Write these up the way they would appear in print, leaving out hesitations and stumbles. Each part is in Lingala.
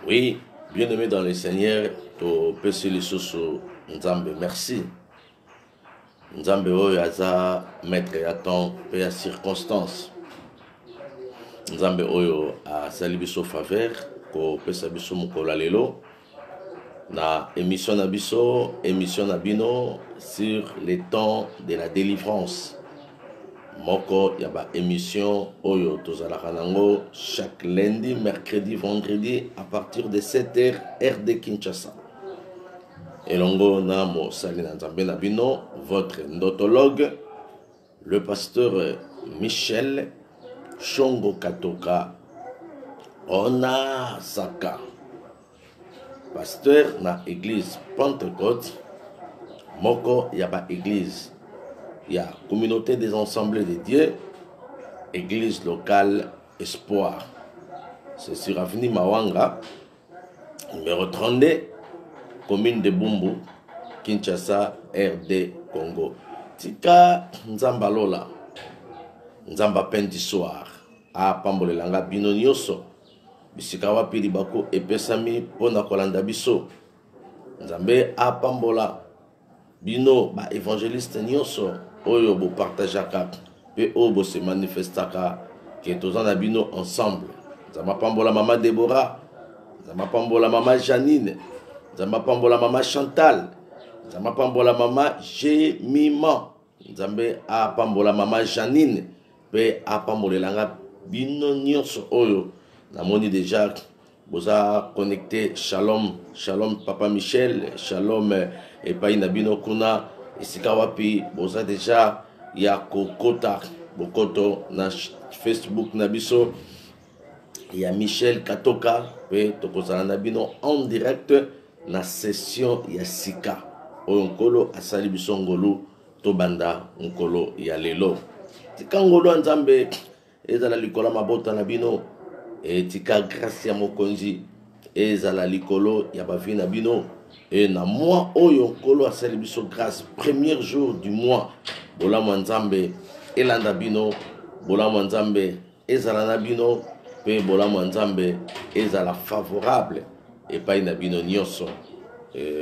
Oui, bien-aimé dans le Seigneur, to pesi lisusu Nzambe, merci. Nzambe oyo aza maître ya temps pe ya circonstance. Nzambe oyo asali biso faveur ko pesa biso mokolo lelo na émission na biso, émission na bino sur les temps de la délivrance. Moko ya ba émission oyo tozalaka nango chaque lundi, mercredi, vendredi à partir de 7h heure de Kinshasa. Elongo na mosali na Nzambe na bino, votre ndotologue, le pasteur Michel Shongo Katoka Ona Saka, pasteur na église Pentecôte, moko ya ba église ya communauté des ensembles de Dieu, église locale Espoir. C'est sur avenue Mawanga, numéro 32, commune de Bumbu, Kinshasa, RD Congo. Tika Nzamba Lola, Nzamba Pendi Soir, a Pambolelanga Bino Nyoso, bisika wapi libako epesami pona kolanda biso. Nzambe a Pambola Bino ba évangéliste Nyoso, oyo bo partageaka, pe oyo bo se manifestaka, ke tozana bino ensemble. Nzamba Pambola Mama Deborah, Nzamba Pambola Mama Janine, Nzamba Pambola Mama Chantal, Nzamba Pambola Mama Jemima, Nzambe a Pambola Mama Janine, pe a Pambolelanga bino nyonso oyo namoni déjà boza connecté. Shalom, shalom Papa Michel, shalom epai na bino kuna esika wapi boza déjà ya kokota bokoto na Facebook na biso ya Michel Katoka, pe tokozala na bino en direct na session ya sika oyo nkolo asali biso ngolu tobanda nkolo ya lelo. Tika ngolo Nzambe ezala likolo mabota na bino, et tika grâce ya mokonzi ezala likolo ya bavi na bino, et na mois oyo nkolo asali biso grâce, premier jour du mois, bolamu Nzambe elanda bino, bolamu Nzambe ezala na bino, pe bolamu Nzambe ezala favorable epai na bino nyonso.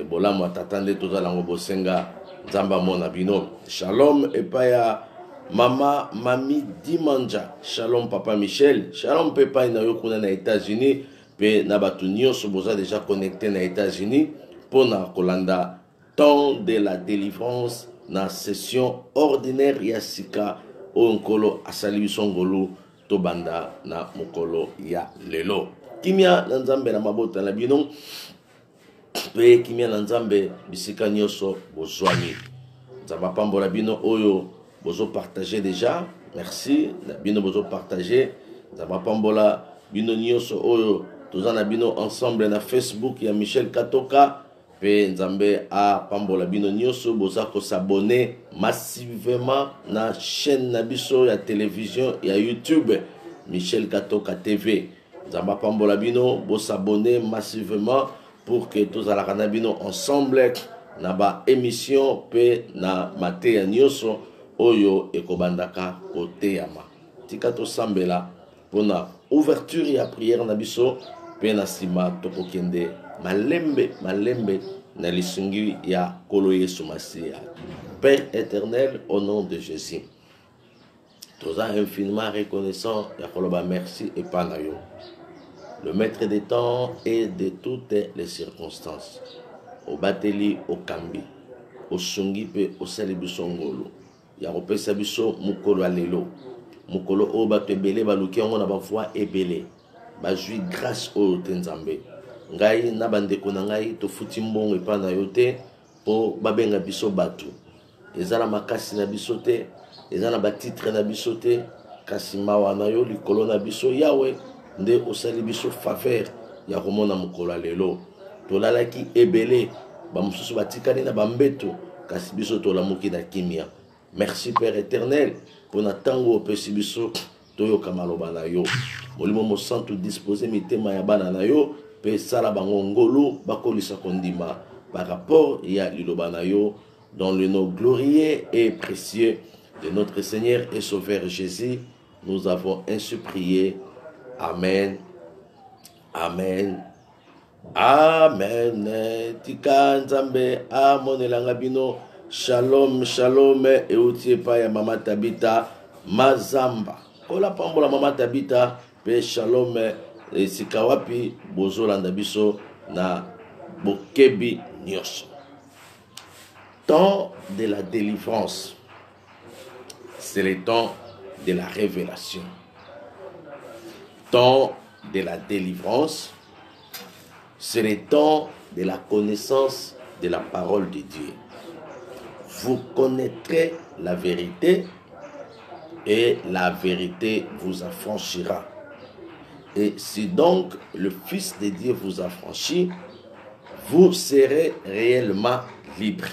Bolamu atatande tozala ngo bosenga Nzamba mona bino. Shalom epai ya Mama Mami Dimanja, shalom Papa Michel, shalom pepa na yo kuna na États-Unis, pe na batu nyonso boza déjà connecté na États-Unis pona kolanda temps de la délivrance na session ordinaire ya sika o nkolo asali biso ngolu tobanda na mokolo ya lelo. Kimia na Nzambe na mabota na bino, pe kimia na Nzambe bisika nyonso bozwani. Nzamba Pambola bino oyo bozo partager déjà, merci na bino bozo partager. Nzamba Pambola bino nyonso oyo tozana bino ensemble na Facebook ya Michel Katoka, pe Nzambe a Pambola bino nyonso boza ko s'abonner massivement na chaîne na biso ya télévision ya YouTube Michel Katoka TV. Nzamba Pambola bino bo s'abonner massivement pour que tozala na bino ensemble na ba émission pe na mate ya nyonso oyo ekobandaka koteyama. Tika tosambela pona ouverture ya prière na biso, pe na sima tokokende malembe na lisungi ya Kolo Yesu Masia. Père éternel, au nom de Jésus, toza infiniment reconnaissant ya koloba merci et pana yo, le maître des temps et de toutes les circonstances. Au bateli, au kambi, au sungi pe au sali biso ngolo ya kopesa biso mokolo ya lelo, mokolo oyo bato ebele baluki yango na bavoi ebele bazwi grâce oyo te Nzambe. Ngai na bandeko na ngai tofuti mbongo epai na yo te po babenga biso bato, eza na makasi na biso te, eza na batitre na biso te, kasi mawa na yo likolo na biso Yawe nde osali biso faveur ya komona mokolo ya lelo. Tolalaki ebele, bamosusu batikali na bambeto, kasi biso tolamuki na kimia. Merci Père éternel pour na tango opesi biso toyoka maloba na yo. Molimo mo santu disposer mitema ya bana na yo, pe sala bango ngolu bakolisa kondima par rapport ya liloba na yo, dans le nom glorieux et précieux de notre Seigneur et Sauveur Jésus, nous avons ainsi prié. Amen, amen Amen. Tika nzambe amonelanga bino. Shalom, shalom. Eutie pa ya mama Tabita Mazamba. Kola pambola mama Tabita pe shalom. Esika wapi bozolanda biso na bokebi nyos. Temps de la délivrance, c'est le temps de la révélation. Temps de la délivrance, c'est le temps de la connaissance de la parole de Dieu. Vous connaîtrez la vérité et la vérité vous affranchira. Et si donc le Fils de Dieu vous affranchit, vous serez réellement libre.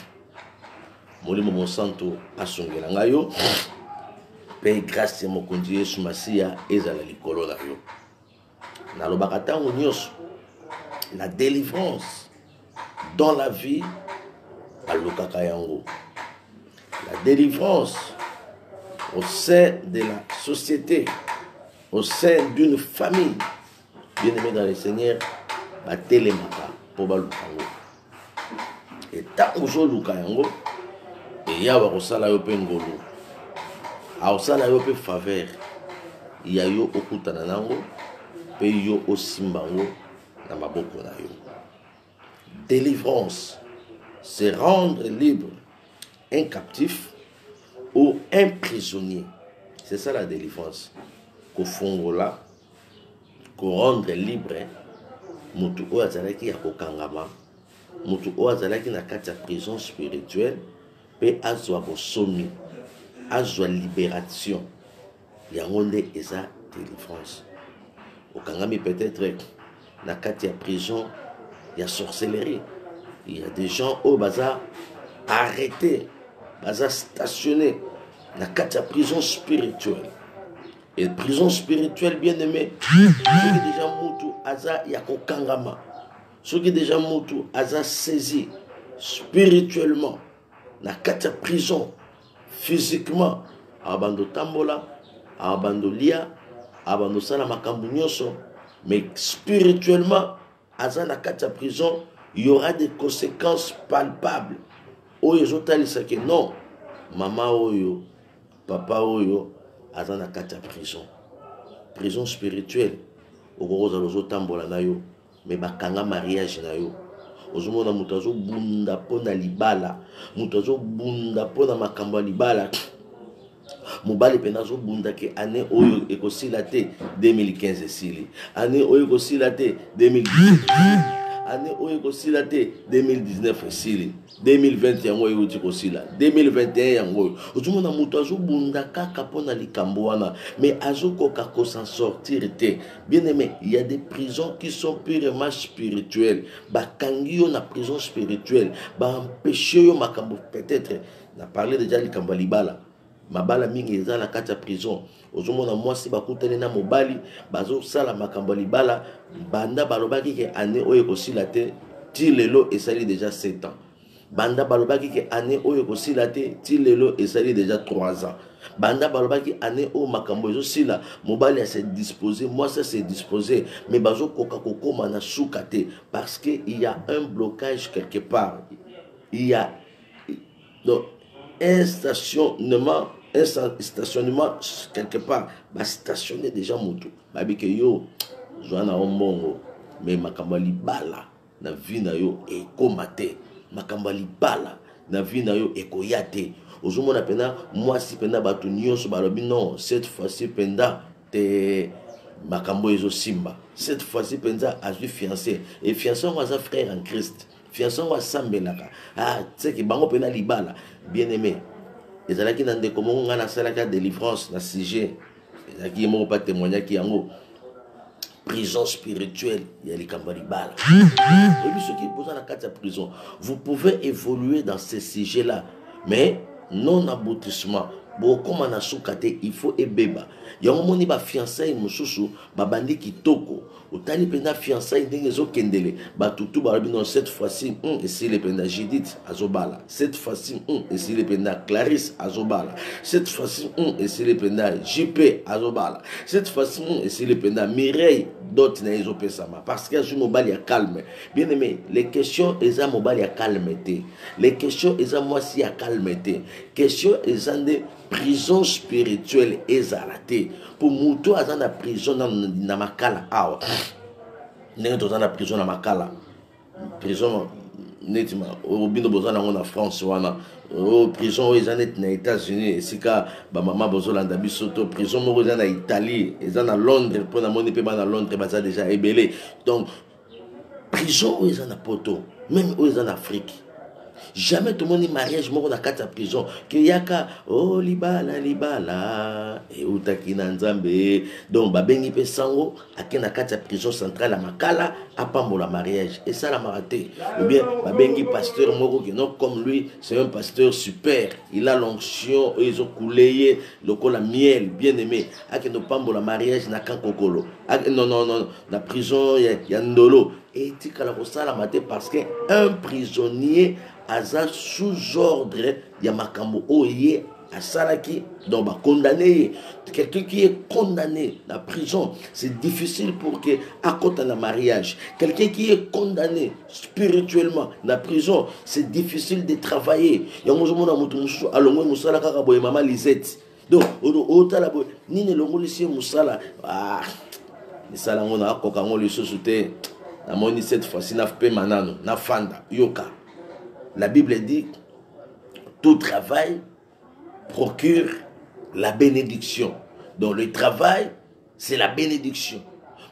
Molimo Monsanto asungela ngayo pe grâce ya mokonzi Yesu Masiya ezala likolo na yo. Nalobaka tango nyonso la délivrance dans la vie alukaka yango. La délivrance au sein de la société, au sein d'une famille, bien aimé dans le Seigneur, batelemaka po baluka yango. Et tango zo luka yango et yawa kosala yo pe ngolo aosala yo pe faveur ya yo okutana nango pe yo osimba ngo na maboko na yo. Délivrance, c'est rendre libre un captif ou un prisonnier. C'est ça la délivrance. Kofongola, ko rendre libre mutu o azalaki ya kokangama, mutu o azalaki na kati ya prison spirituelle. Pe azwa bosomi, azwa libération. Yangonde eza délivrance. Okangami peut-être na kati ya prison, il y a sorcellerie. Il y a des gens au bazar arrêtés, bazar stationnés na kati ya prison spirituelle. Et prison spirituelle bien aimé, ceux qui déjà mutu aza ya kokangama, ceux qui déjà mutu aza saisi spirituellement. Na kati ya prison physiquement abando tambola abando lia abando sala makambu nyonso, mais spirituellement aza na kati ya prison, il y aura des conséquences palpables. Oyo ezotalisa ke non mama oyo papa oyo aza na kati ya prison spirituelle. Okokoza lozotambola na yo mais bakanga mariage na yo. Ozomona mutu azobunda pona libala, mutu azobunda pona makambo libala. Mobali pena azobunda ke année oyo ekosila te 2015 esili, année oyo ekosila te 2018, année oyo ekosila te 2019 esili, 2020 yango oyo ekosila 2021 yango. Ozomona mutu azobunda kaka pona likambo wana, mais azokoka ko s'en sortir te. Bien aimé, il y a des prisons qui sont purement spirituelles. Bakangi yo na prison spirituelle, ba empêcher yo makambo peut-être. Na parlé déjà likambo libala. Mabala mingi eza na kati ya prison. Ozomona mwasi bakutani na mobali bazo sala makambo libala, banda balobaki ke année oyo ekosila te ti lelo esali déjà 7 ans. Banda balobaki ke année oyo ekosila te ti lelo esali déjà 3 ans. Banda balobaki année oyo makambo ezosila mobali a se disposer, moi ça se disposer, mais bazo koka kokoma na suka te parce que il y a un blocage quelque part. Il y a donc un stationnement quelque part, bah stationner déjà moto. Bah que yo, joana ombongo, mais makambali bala na vie na yo ekomate, makambali bala na vie na yo ekoyate. Ozomona pena moi si pena batu nyonso balobi non, cette fois-ci penda te makambo ezo simba. Cette fois-ci penda a vu fiancé et fiancé on a frère en Christ. Fiancé on sambelaka. Ah, tu sais que bango pena libala, bien aimé. Les gens qui n'ont pas comment on a la délivrance dans ce sujet. Les gens qui n'ont pas témoigné qui ont prison spirituelle, il y a les cambalibales. Et lui, ceux qui posent dans la carte de prison, vous pouvez évoluer dans ces sujets-là, mais non aboutissement. Bon, comme on a soukate, il faut ebeba. Yango moni ba fiançailles mususu, ba bandi kitoko. Otali penda fiançailles ndenge zo kendele. Ba tutu ba rabino cette fois-ci, et si le penda Judith azobala. Cette fois-ci, et si le penda Clarisse azobala. Cette fois-ci, et si le penda JP azobala. Cette fois-ci, et si le penda Mireille d'autres na ezo pesama. Parce que je mobile ya calme. Bien aimé, les questions eza mobile ya calmeté. Les questions eza moi si ya calmeté. Question eza de prison spirituelle ezalate pour muto azana prison na makala awa ndenge tozana prison na makala prison netima obino bozana na France wana prison ezana na États-Unis esika ba mama bozolanda biso to prison moko ezana na Italie ezana na Londres pour na moni pe ba na Londres baza déjà ebelé donc prison ezana poto même ezana en Afrique. Jamais tout le monde mariage moko na kati ya prison que yaka oh libala libala et utakina nzambe donc babengi pe sango akena kati ya prison centrale à Makala apambola mariage et ça la maraté ou bien babengi pasteur moko qui non comme lui c'est un pasteur super il a l'onction ils ont coulé lokola miel bien aimé akeno pambola mariage na kankokolo non na prison ya ndolo et tika la kosala maté parce que un prisonnier aza sous ordre ya makambo oye asalaki donc ba condamné quelqu'un qui est condamné la prison c'est difficile pour que akota na mariage quelqu'un qui est condamné spirituellement la prison c'est difficile de travailler yango zo mona mutu musu alongwe musala kaka boye mama Lisette donc otala boye nini longoli si musala misala ngona akoka ngoli sosute na moni cette fois-ci na pe manano na fanda yoka. La Bible dit, tout travail procure la bénédiction. Donc le travail, c'est la bénédiction.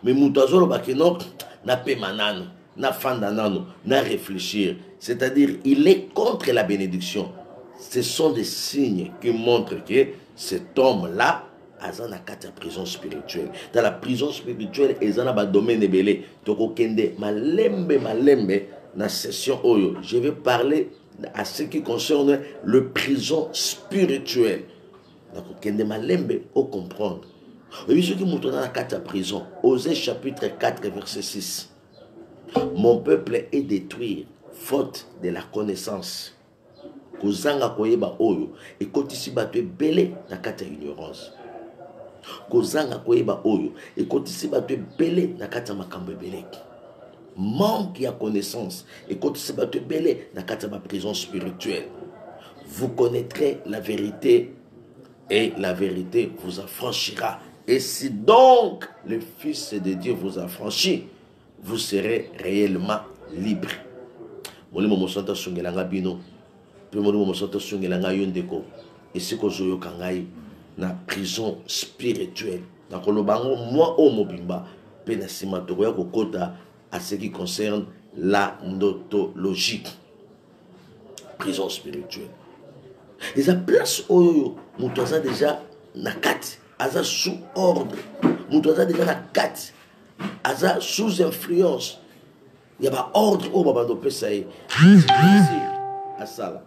Mais moutazolo bakeno na pe manano, na fandanano, na réfléchir. C'est-à-dire, il est contre la bénédiction. Ce sont des signes qui montrent que cet homme-là a dans la prison spirituelle. Dans la prison spirituelle, il y a un domaine belé. Toko kende malembe. Dans la session Oyo, je vais parler à ce qui concerne le prison spirituel. Donc, Kende Malembe, au comprendre. Oui, ce qui montre dans la prison, Osée chapitre 4, verset 6. Mon peuple est détruit, faute de la connaissance. Kozanga koyeba Oyo, et kotisi batwe belé na kata ignorance. Kozanga koyeba Oyo, et kotisi batwe belé na kata makambo belé. Manque de connaissance et quand se bat belé dans la prison spirituelle, vous connaîtrez la vérité et la vérité vous affranchira. Et si donc le Fils de Dieu vous affranchit, vous serez réellement libre. Molimo mosanta sungelanga bino, pe molimo mosanta sungelanga yondeko, et si ko zoyo kangai na prison spirituelle. Na kolobango moi o mobimba pe na sima to ya kokota à ce qui concerne la notologie, prison spirituelle. Et la place où Moutouaza déjà na 4, Aza sous ordre, Moutouaza déjà na 4, Aza sous influence. Il y a pas ordre au Babando Pesaï. À ça là.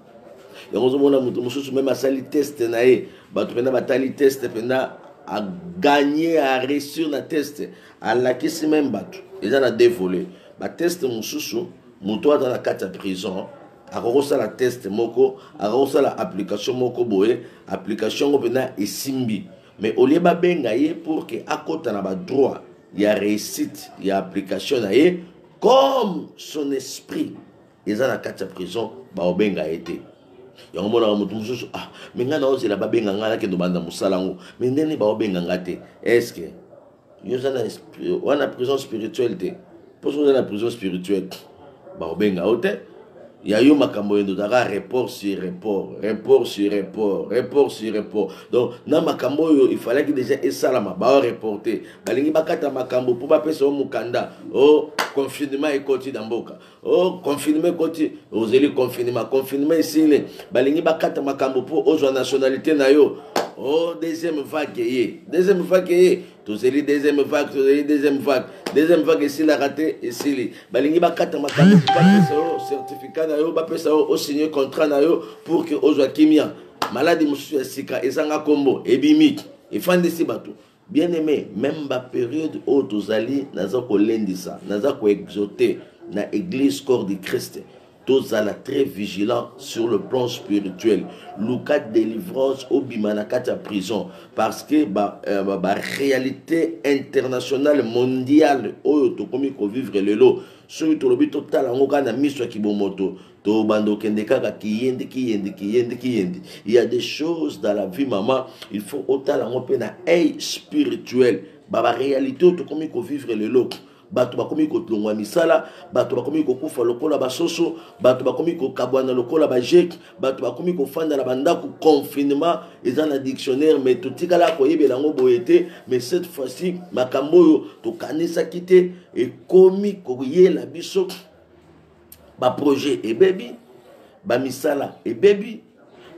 Et on se demande même à sali test naé, batupenda batali test penda à gagner à réussir la test à la question même batu. Ils ont dévolé. Ba test mususu, muto dans la carte prison, a reçu la test moko, a reçu la application moko boé, application opena et simbi. Mais au lieu ba bengaye pour que à côté na ba droit, il y a réussite, il y a application naé comme son esprit. Ils ont la carte prison, ba obenga été. Yango mona mutu mususu mais ngana ozela ba benga ngala ke ndobanda musalango. Mais ndeni ba obenga ngate. Est-ce que on a prison spirituelle pour que la prison spirituelle ba obenga ote ya yo makambo yendo dara report sur report donc na makambo yo il fallait que déjà esalama ba reporter balingi bakata makambo pour ba pesa mukanda confinement ekoti damboka confinement ekoti ozeli confinement ici balingi bakata makambo pour ozwa nationalité na yo deuxième vague tozeli deuxième vague ici la raté ici balingi bakata makambo pour ba pesa certificat na yo ba pesa signer contrat na yo pour que ozwa kimia Maladie mosusu ya sika ezanga kombo ebimi efandisi bato. Bien aimé, même la période où tozali naza ko lendisa, naza ko exhorter na église corps de Christ. Tozala très vigilant sur le plan spirituel. Lucas délivrance au bimanakata prison parce que réalité internationale mondiale oyo tokomi ko vivre lelo sur tolobi total ngoka na miso kibomoto to bando kende kaka kiyende. Il y a des choses dans la vie maman, il faut autant la ngope na œil spirituel. Ba réalité tokomi ko vivre lelo. Bato bakomi ko tlongwa misala, bato bakomi ko kufa lokola basoso, bato bakomi ko kabwana lokola bajek, bato bakomi ko fanda la banda ko confinement eza na dictionnaire mais to tikala ko yebela ngo boyete mais cette fois-ci makambo yo to kanisa kite et komi ko yela biso ba projet et baby ba misala et baby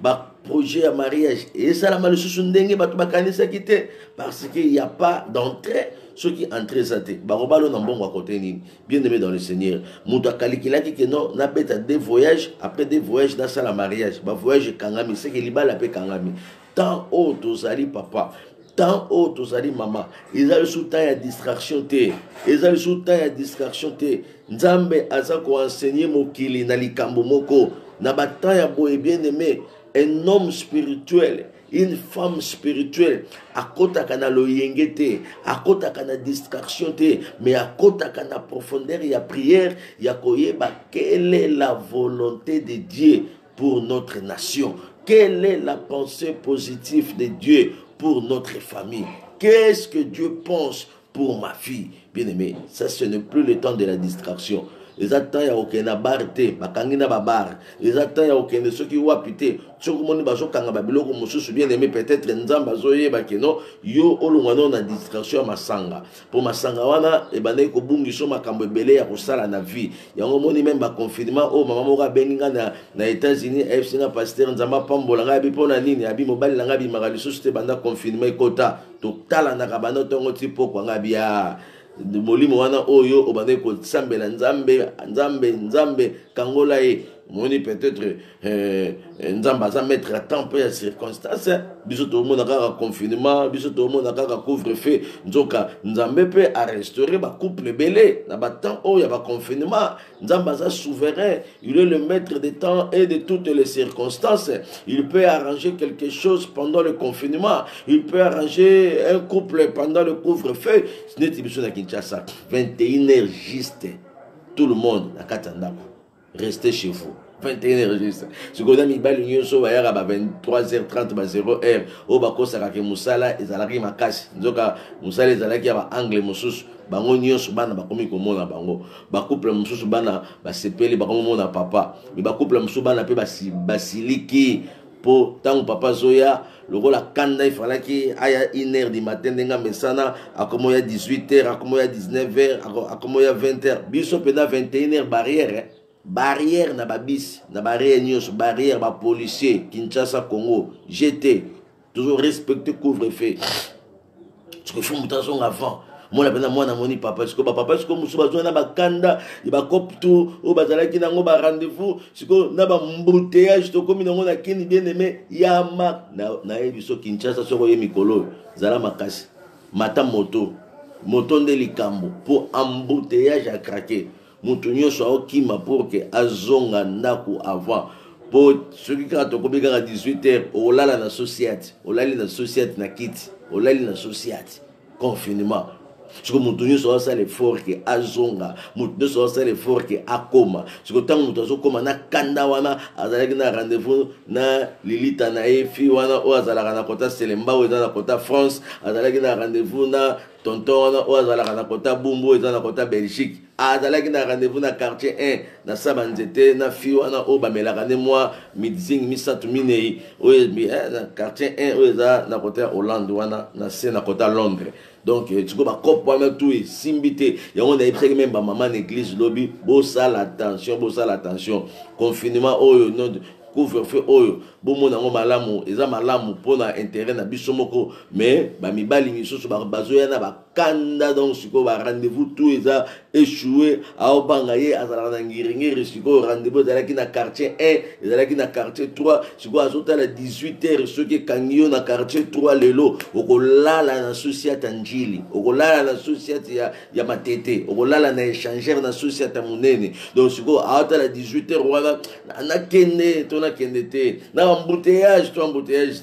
ba projet à mariage et ça la malusu ndenge bato bakanisa kite parce qu'il y a pas d'entrée. Ceux qui entrent ça te barobalo na mbongo à côté ni bien aimé dans le Seigneur muta kalikila ki non na beta des voyages après des voyages dans ça la mariage ba voyage kangami c'est que libala pe kangami tant autres tozali papa tant autres tozali maman ils ont sous temps ya distraction te ils ont sous temps ya distraction te nzambe aza ko enseigner mokili na likambo moko na bata ya boye bien aimé un homme spirituel. Une femme spirituelle, à côté kana loyengete, à côté kana distraction te, mais à côté kana profondeur, il y a prière, il y a koyeba, quelle est la volonté de Dieu pour notre nation? Quelle est la pensée positive de Dieu pour notre famille? Qu'est-ce que Dieu pense pour ma fille? Bien aimé, ça ce n'est plus le temps de la distraction. Les attentes ya okena barte bakangi na babar les attentes ya okena soki wapite soki moni bazo kanga babiloko mosusu bien aimé peut-être nzamba zoye bakeno yo olungano na distraction masanga pour masanga wana e banayi ko bungiso makambo ebele ya kosala na vie yango moni même ba confinement o mama moko benga na États-Unis FC na pasteur nzamba pambola ngabi pona nini abi mobali nga bi magaliso te banda confinement ekota to tala na kabano tongo tipo kwa ngabi ya molimo wana oyo obande ko sambela nzambe kangola e moni peut-être nzamba za mettre à temps pour les circonstances biso to mona kaka confinement biso to mona kaka couvre-feu nzoka nzambe pe a restaurer ba couple belé na ba temps oyo ya ba confinement nzamba za souverain il est le maître des temps et de toutes les circonstances il peut arranger quelque chose pendant le confinement il peut arranger un couple pendant le couvre-feu n'est biso na Kinshasa 21h juste tout le monde na katanda. Restez chez vous. 21h juste. Ce qu'on a mis bal union so va à 23h30 0h. Au bako sarake musala ezalaki makasi. Nzoka musala ezalaki ba angle mususu. Bango nyonso bana bakomi komona bango. Ba couple mususu bana ba sepeli bakomi mona papa. Mais ba couple mususu bana pe basiliki po tango papa zoya lokola kanda il fallait qu'il aya 1h du matin ndenga mesana akomo ya 18h akomo ya 19h akomo ya 20h biso pena 21h barrière barrière na babis na barrière nyos barrière ba policier Kinshasa Congo GT toujours respecter couvre-feu ce que faut mutation avant moi la pena moi na moni papa parce que papa parce que musu bazo na bakanda ba koptu o bazalaki nango ba rendez-vous siko na ba embouteillage to komi nango na kini bien aimé yama na ebiso Kinshasa soko ye mikolo zala makasi mata moto nde likambo pour embouteillage à craquer mutu nyonso aokima pour que azonga ndako avant pour ceux qui ont combien à 18h olala na société olali na société na kiti olali na société confinement. Ce que mutu so ça l'effort que azonga mutu so ça l'effort que akoma ce que tant mutu so koma na kanda wana azalaki na rendez-vous na lilita na efi wana o azalaka na kota Selemba o na kota France azalaki na rendez-vous na tonton wana o azalaka na kota Bumbu o na kota Belgique azalaki na rendez-vous na quartier 1 na Sabanzete na fi wana o bamelaka ne moi miding misatu minei o na quartier 1 o na kota Hollande wana na se na kota Londres. Donc tu vois ba cop wana tout est simbité ya on a epsé même ba maman église lobby bo ça l'attention confinement oyo non couvre-feu oyo bo mona ngo malamu eza malamu pona intérêt na biso moko mais ba mibali misusu ba bazoya na ba kanda donc siko ba rendez-vous tout eza échoué ao bangaye azala na ngiringiri siko rendez-vous ezalaki na quartier 1 ezalaki na quartier 3 siko azotala 18h soki kangio na quartier 3 lelo okolala na société njili okolala na société ya matete okolala na échangeur na société munene donc siko aotala 18h wana na kende to na kende te na embouteillage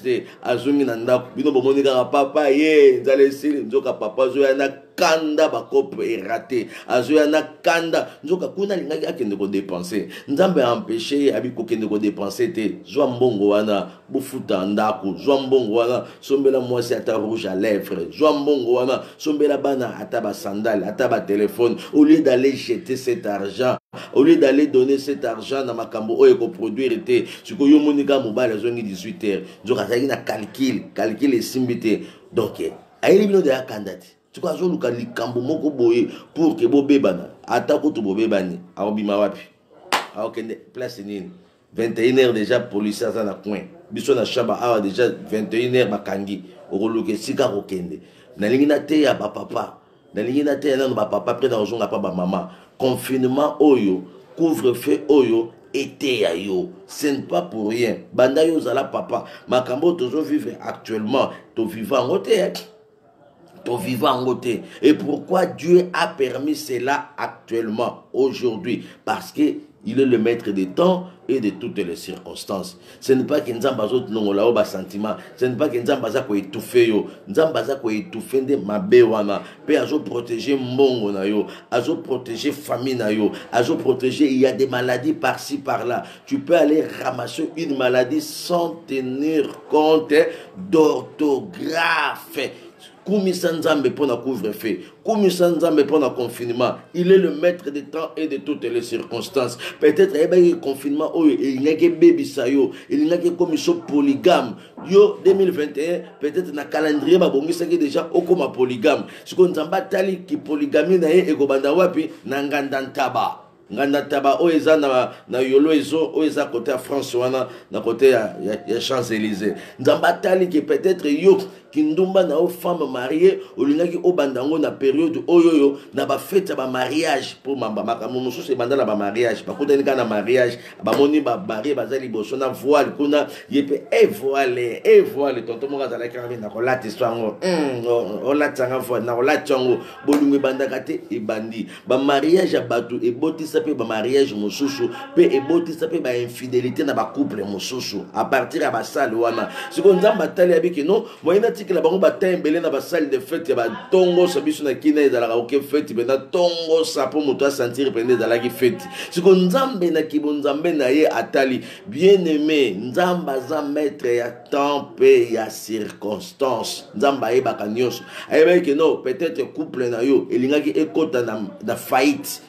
te azongi na ndako bino bomoni kaka papa ye nzala esili nzoka papa zoya na kanda bakope erate azoya na kanda nzoka kuna lingaki akende ko dépenser nzambe empêcher abi ko kende ko dépenser te zwa mbongo wana bufuta ndako zwa mbongo wana sombela mwasi ata rouge à lèvres zwa mbongo wana sombela bana ata ba sandales ata ba téléphone au lieu d'aller jeter cet argent au lieu d'aller donner cet argent na makambo oyo ko produire te siko yo monika mobile zongi 18h nzoka zaki na calcul esimbite donc ayeli bino de akandati siko azoluka likambo moko boye pour que bobebana ata ko to bobebani aobima wapi aokende place nini 21h déjà policier za na coin biso na shaba awa déjà 21h bakangi okoluka sika kokende nalingi na te ya ba papa nalingi na te na ba papa près d'argent pa ba maman confinement oyo couvre-feu oyo été ya yo ce n'est pas pour rien banda yo zala papa makambo tozo vivre actuellement to vivant en côté to vivant en côté et pourquoi Dieu a permis cela actuellement aujourd'hui parce que il est le maître des temps et de toutes les circonstances. Ce n'est pas que Nzamba zot nongola ba sentiment, ce n'est pas que Nzamba za ko étouffer yo, Nzamba za ko étouffer de mabe wana, pe azo protéger mbongo na yo, azo protéger famille na yo, azo protéger il y a des maladies par-ci par-là. Tu peux aller ramasser une maladie sans tenir compte d'orthographe. Kumisa Nzambe pour na couvre-feu, Kumisa Nzambe pour na confinement. Il est le maître des temps et de toutes les circonstances. Peut-être il confinement il n'y a que baby sayo, il n'y a que commission polygame. Yo 2021 peut-être na calendrier ba bongisa ki déjà okoma polygame. Siko Nzamba tali ki polygamie na ye ekobanda wapi na ngandantaba. Nganda taba oeza na yolo ezo oeza côté à France wana na côté ya Champs-Élysées. Nzamba tali ki peut-être yo kindumba na o femme mariée olingaki o bandango na période oyoyo na ba fête ba mariage pour makambo mosusu e banda na ba mariage ba kotani kana mariage ba moni ba marié bazali boso na voile kuna yepe voile tonton mo kazala kami na kolata histoire o latanga voile na kolata ngo bolungu banda kate e bandi ba mariage abatu e botisa pe ba mariage mosusu pe e botisa pe ba infidélité na ba couple mosusu à partir ya ba salle wana siko nzamba tali abiki non moyena que la bango bataille belé na ba salle de fête ya ba tongo sabiso na kina ezala ka oke fête bena tongo sa po moto sentir pende ezala ki fête siko nzambe na kibonzambe na ye atali bien aimé nzamba za maître ya temps pe ya circonstance nzamba ye bakanyos ayeba que non peut-être couple na yo elingaki ekota na faillite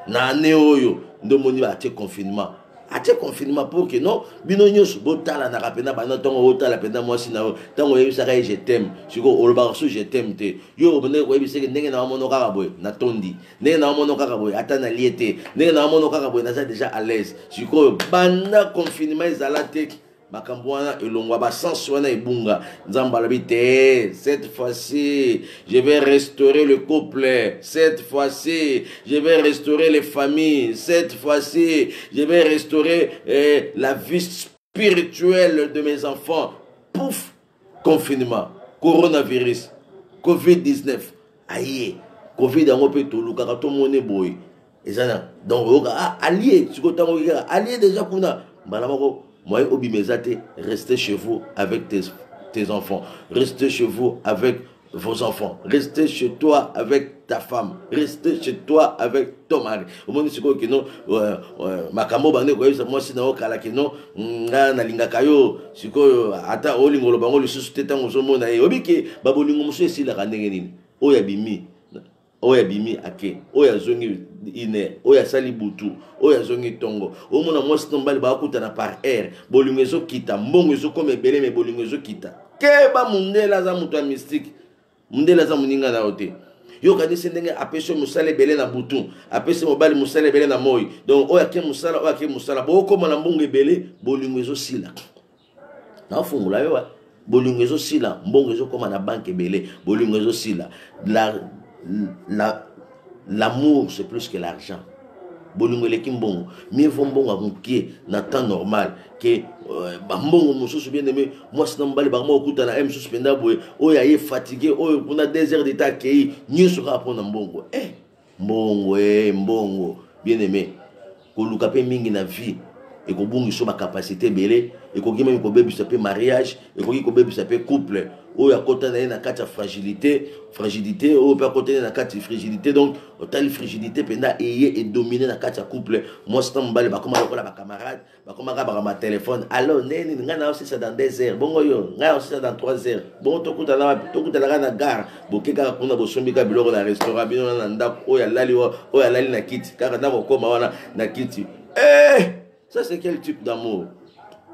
na ane oyo ndo moni ba te confinement ate confinement pour que non bino nyos botala na kapena bana tongo botala penda mwasi na tango yebisaka je t'aime siko oloba so je t'aime te yo bone ko yebiseke ndenge na mono kaka boy na tondi ndenge na mono kaka boy ata na liete ndenge na mono kaka boy na za déjà à l'aise siko banda confinement ezala te makambo wana elongwa ba sens wana ebunga nzamba labi te cette fois-ci je vais restaurer le couple cette fois-ci je vais restaurer les familles cette fois-ci je vais restaurer la vie spirituelle de mes enfants pouf confinement coronavirus covid-19 aïe covid yango pe toluka ka to mone boy ezana donc allié siko tango allié déjà kuna bana mako moi, Obimezate, restez chez vous avec tes enfants. Restez chez vous avec vos enfants. Restez chez toi avec ta femme. Restez chez toi avec ton mari. Au moment où tu non, makamo bande ko yesa moi sina okala ke non na linga kayo siko ata olingolo bango le susu tetango zo mona e obiki babolingo musu esila kanenge nini oya bimi oya bimi ake oya zongi ine oya sali butu oya zongi tongo omona mwasi tombali ba kutana par air bolingo ezo kita mbongo ezo comme ebele me bolingo ezo kita keba mundela za mutu mystique mundela za muninga na ote yo kanisi ndenge apesho musale ebele na butu apesho mobali musale ebele na moi donc oya ke musala boko mona mbongo ebele bolingo ezo sila na fungula yo bolingo ezosila mbongo ezokoma na banque ebele bolingo ezosila l'amour c'est plus que l'argent bolingo eleki mbongo mieux vaut mbongo amukie na temps normal que mbongo mosusu bien aimé mwasi na mobali bakoma okutana na mosusu mpenza boye oyo aye fatigué oyo kuna 2 heures d'état akei nyonso kaka mpona mbongo mbongo mbongo bien aimé koluka mpe mingi na vie ekobungisa bakapasité ebele ekoki meme kobebisa mpe mariage ekoki kobebisa mpe couple oyo akota na ye na kati ya fragilité oyo mpe akota na ye na kati ya fragilité donc otali fragilité mpenza eye edomine na kati ya couple mwasi na mobali bakoma lokola bacamarade bakoma kaka bakama telefone alors neni ngai naosisa dans 2 heures bongo yo ngai naosisa dans 3 heures bongo tokutanaka na gare boke kaka kuna bosombi kaka biloko na restaurant bino na ndako oyo alali na kiti kaka ndako okoma wana na kiti ça c'est quel type d'amour?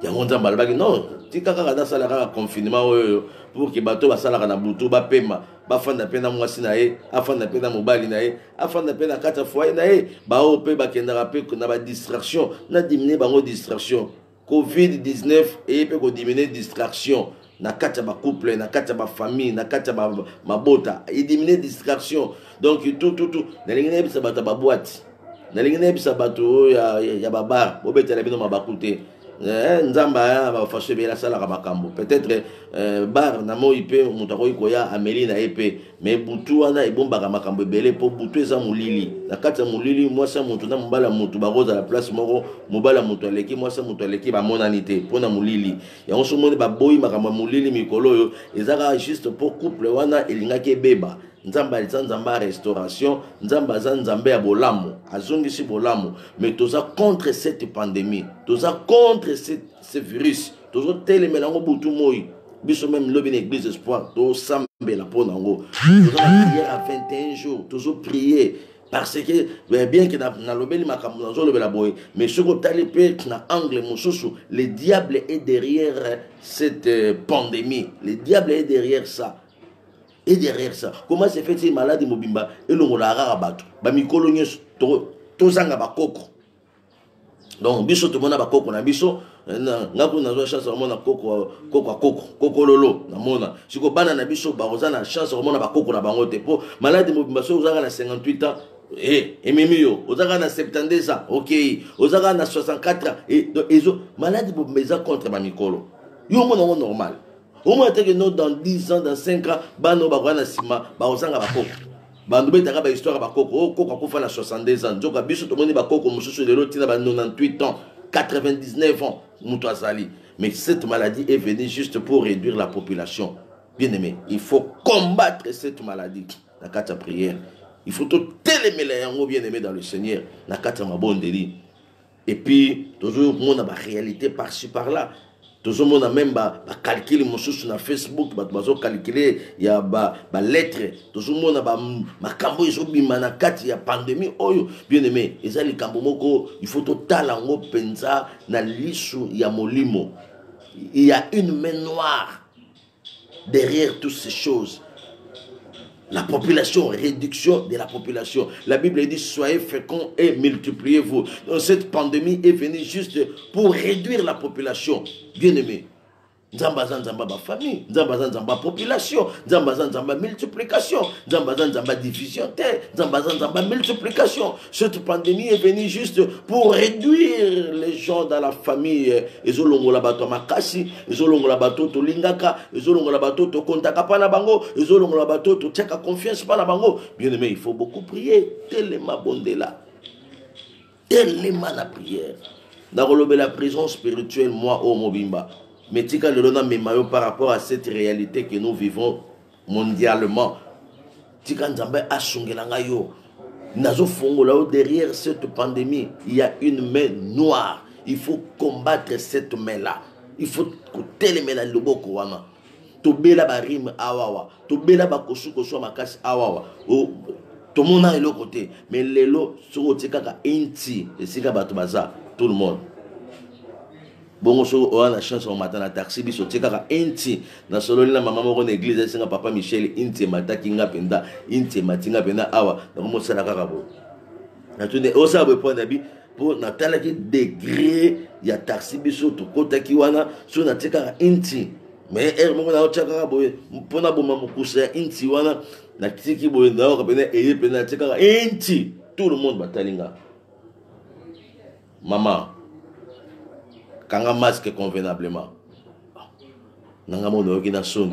Yango nzamba alobaki non tika kaka nasala kaka confinement oyo pour que bato basalaka na butu bapema bafanda mpe na mwasi na ye afanda mpe na mobali na ye afanda mpe na kati ya foyer na ye baoyo mpe bakendaka mpe na badistraction na dimine bango distraction covid-19 eye mpe kodimine distraction na kati ya bacouple na kati ya bafamille na kati ya mabota edimine distraction donc tout nalingi nayebisa bato ya baboite nalingi nayebisa bato ya babar bobetela bino mabaku te nzamba bafaso ebele asalaka makambo peut-être bar na moi mpe moto akoki koya ameli na ye mpe mais butu wana ebombaka makambo ebele mpo butu eza molili na kati ya molili mwasi ya moto na mobala moto bakozala place moko mobala moto aleki mwasi ya moto aleki bamonani te mpo na molili yango somoni baboyi makambo ya molili mikolo oyo ezaka juste mpo couple wana elingaki ebeba nzamba eza nzamba ya restauration nzamba aza nzambe ya bolamu azongisi bolamu mais toza contre cette pandémie toza contre ce virus tozotelemela yango butu moi biso même lobi na église espoir tosambela mpo nango toza na prière à 21 jours tozoprier parce que bien que nalobeli makambo nazolobela boye mais soki otali mpe na angle mosusu le diable est derrière cette pandémie le diable est derrière ça. Et derrière ça, comment se fait cette maladie mobimba et l'on l'a rabatou ba mikolo nyos tozanga bakoko. Donc biso to mona bakoko na biso ngako na chance à mona koko lolo na mona siko bana na biso ba ozana chance à mona bakoko na bango te po maladie mobimba so ozanga na 58 ans ememi yo ozanga na 72 ans OK ozanga na 64 ans et donc ezo maladie mobimba contre ba mikolo yo mona normal. Au moins, dans 10 ans, dans 5 ans, bano bakwana sima, ba osanga bakoko. Bando betaka ba histoire bakoko, o koko akufa na 62 ans. Nzoka biso to moni bakoko mususu lelo tina ba 98 ans, 99 ans, muto azali. Mais cette maladie est venue juste pour réduire la population. Bien aimé, il faut combattre cette maladie. La carte prière. Il faut tout téléméler yango bien aimé dans le Seigneur. La carte mabondeli. Et puis toujours mon a ba réalité par-ci par-là. Toujours mon a même ba calculer mon sur na Facebook, ba bazo calculer ya ba lettre. Toujours mon a ba makambo iso bima na kati ya pandémie oyo bien aimé. Ezali kambo moko, il faut tout talango penza na lisu ya molimo. Il y a une main noire derrière toutes ces choses. La population, réduction de la population. La Bible dit soyez féconds et multipliez-vous. Donc cette pandémie est venue juste pour réduire la population. Bien aimé. Nzamba nzamba ba famille, nzamba nzamba population, nzamba nzamba multiplication, nzamba nzamba division, nzamba nzamba multiplication. Cette pandémie est venue juste pour réduire les gens dans la famille. Ezolongo la bato makasi, ezolongo la bato to lingaka, ezolongo la bato to kontaka pa na bango, ezolongo la bato to tiaka confiance pa na bango. Bien aimé, il faut beaucoup prier. Tellement bondela. Tellement la prière. Dans la prison spirituelle, moi, au Mobimba. Mais tika le lona memayo par rapport à cette réalité que nous vivons mondialement. Tika nzambe asungela yo. Nazo fongola derrière cette pandémie, il y a une main noire. Il faut combattre cette main-là. Il faut telemela loboko wana. Tobela ba rime awawa. Tobela ba kosuko so makasi awawa. Tout le monde a l'autre côté. Mais les lots sont tika ka inti. Et sika bato baza tout le monde. Bon, on a la chance au matin à taxi, biso tika inti na solo na maman moko na église singa papa Michel inti mata kinga penda inti matinga penda awa na mo sala kaka bo na tune o sa bo point bi pour na tala ki degré ya taxi biso to kota ki wana so na tika inti mais moko na otchaka boye mpona boma mokusa inti wana na tiki boye na okapena eye pena teka inti tout le monde batalinga. Maman kanga masque convenablement nanga mono ki na son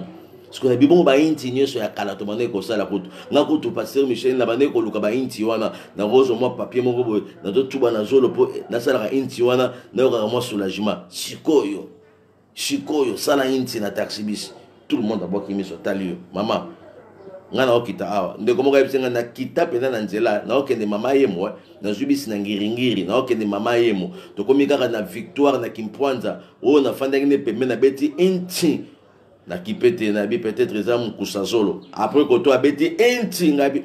ce qu'on a bibon ba inti nyeso ya kala to mané ko sala kutu ngako to pasteur Michel na bané ko luka ba inti wana na rozo mo papier moko boye na to tuba na zolo po na sala ka inti wana na yo ka mo soulagement Shikoyo, sala inti na taxi bis. Tout le monde a boki miso talio. Maman, ngana okita awa. Ndeko moka yipsenga na kita pena na nzela. Na okende mama yemo, na zubisi na ngiringiri. Na okende mama yemo. Toko mikaka na victoire na kimpwanza. O na fanda ngine peme na beti inti. Na kipete na bi peut-être exam kusazolo. Après koto abeti inti ngabi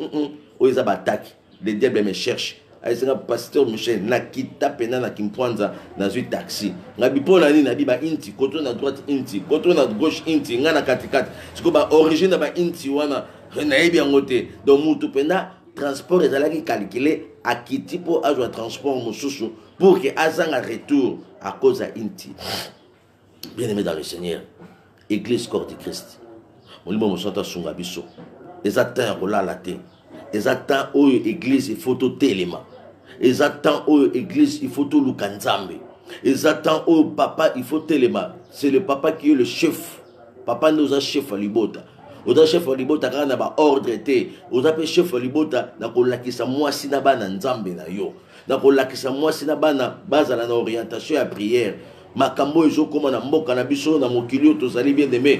o eza bataki. Le diable me cherche. Aïsanga pasteur Michel na kita pena na kimpwanza na zui taxi ngabi pona ni na bi ba inti koto na droite inti koto na gauche inti ngana katikati siko ba origine ba inti wana na yebi ngote donc mutu pena transport ezalaki calculé à kiti po azwa transport mususu pour que azanga retour à cause à inti. Bien aimé dans le Seigneur, église corps de Christ molimo mosanta sunga biso ezata ko la te ezata o église il faut tout élément. Ils attendent aux églises, il faut tout le kanzambe. Ils attendent au papa, il faut téléma. C'est le papa qui est le chef. Papa nous a chef à l'ibota. Nous a chef à l'ibota quand on a ordre été. Nous a chef à l'ibota na kolakisa mwasi na bana nzambe na yo. Na kolakisa mwasi na bana base na orientation à prière. Makambo ezo koma na mboka na biso na mokili to sali bien aimé.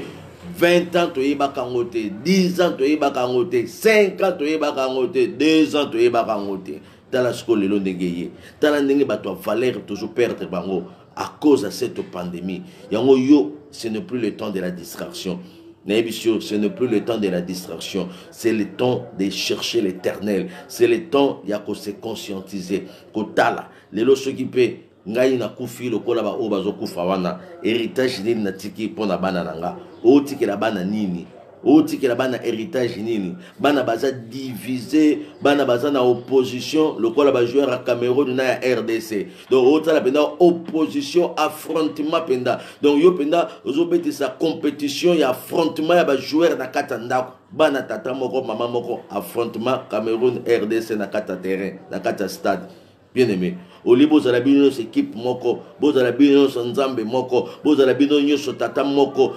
20 ans to yeba kangote, 10 ans to yeba kangote, 5 ans to yeba kangote, 2 ans to yeba kangote. Dans la scole le ndengeye dans la ndenge bato valeur toujours perdre bango à cause de cette pandémie yango yo ce n'est plus le temps de la distraction ce n'est plus le temps de la distraction, c'est le temps de chercher l'éternel, c'est le temps ya ko se conscientiser kotala lelo soki pe ngai na kufi lokola ba o bazo kufa wana héritage nini na tiki pona bana nanga o tiki la bana nini o tiki la bana héritage nini bana baza divisé bana baza na opposition lokola ba joueur à Cameroun na ya RDC donc o tala penda opposition affrontement penda donc yo penda ozo beti sa compétition ya affrontement ya ba joueur na kata ndako bana tata moko mama moko affrontement Cameroun RDC na kata terrain na kata stade. Bien aimé, oli bozala bino équipe moko, bozala bino nzambe moko, bozala bino nyoso tata moko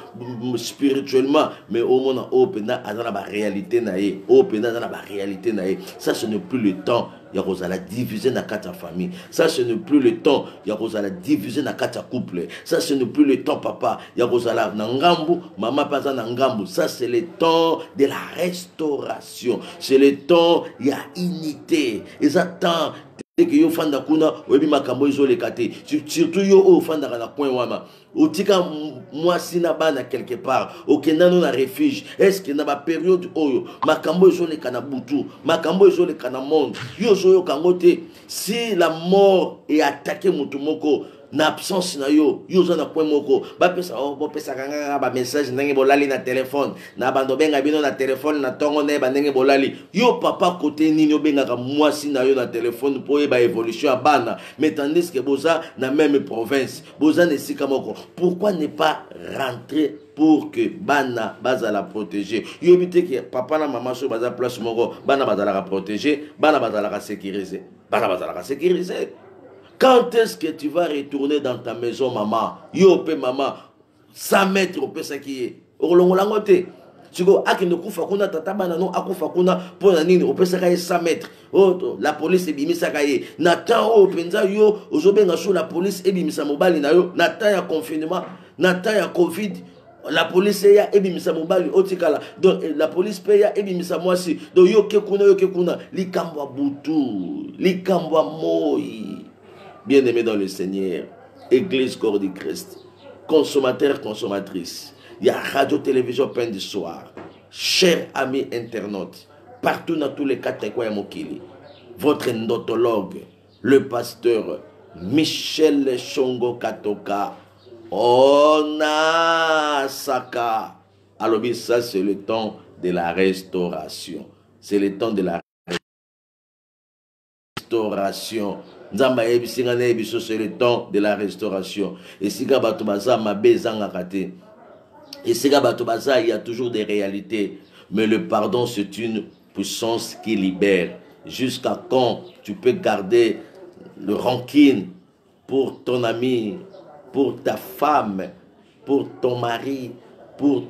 spirituellement, mais au moins au pena azana ba réalité naé, au pena azana ba réalité naé. Ça ce n'est plus le temps ya kozala diviser na kata famille. Ça ce n'est plus le temps ya kozala diviser na kata couple. Ça ce n'est plus le temps papa ya kozala na ngambu, mama paza na ngambu. Ça c'est le temps de la restauration. C'est le temps ya unité. Et ça temps que yo fanda kuna webi makambo ezoleka te surtout yo o fanda na coin wana otika mwasi na bana quelque part okenda no na refuge est-ce que na ba période oyo makambo ezoleka na butu makambo ezoleka na monde yo zoyo kangote si la mort est attaqué mutu moko na absence na yo yo za na point moko ba pesa bo pesa kanga ba message ndenge bolali na téléphone na bando benga bino na téléphone na tongo ne ba ndenge bolali yo papa côté nini yo benga ka mwasi na yo na téléphone pour ba évolution à bana mais tandis que boza na même province boza ne sika moko pourquoi ne pas rentrer pour que bana baza la protéger yo bité que papa na maman so baza place moko bana baza la protéger bana baza la sécuriser bana baza la sécuriser. Quand est-ce que tu vas retourner dans ta maison, maman? Yo pe maman, 100 mètres au pesa qui est. Orlongolangote. Tu go, akino kufa kuna tatabana no akufa kuna pona nini au pesa kaye 100 mètres. Oh, la police ebimisa kaye. Natan o penza yo, ozobenga sous la police ebimisa mobali na yo. Natan ya confinement, natan ya Covid. La police ya ebimisa mobali otikala. Donc la police peya ebimisa mwasi. Donc yo ke kuna likambwa butu, likambwa moi. Bien-aimés dans le Seigneur, Église corps du Christ, consommateur, consommatrice, il y a radio, télévision, pain du soir, chers amis internautes, partout dans tous les quatre coins Mokili, votre endotologue, le pasteur Michel Shongo Katoka, Onasaka. Alors, ça, c'est le temps de la restauration. C'est le temps de la restauration. Nzamba ebisinga na ebiso c'est le temps de la restauration. Et si ka bato baza mabe zanga kate. Et c'est là, il y a toujours des réalités. Mais le pardon, c'est une puissance qui libère. Jusqu'à quand tu peux garder le rancune pour ton ami, pour ta femme, pour ton mari, pour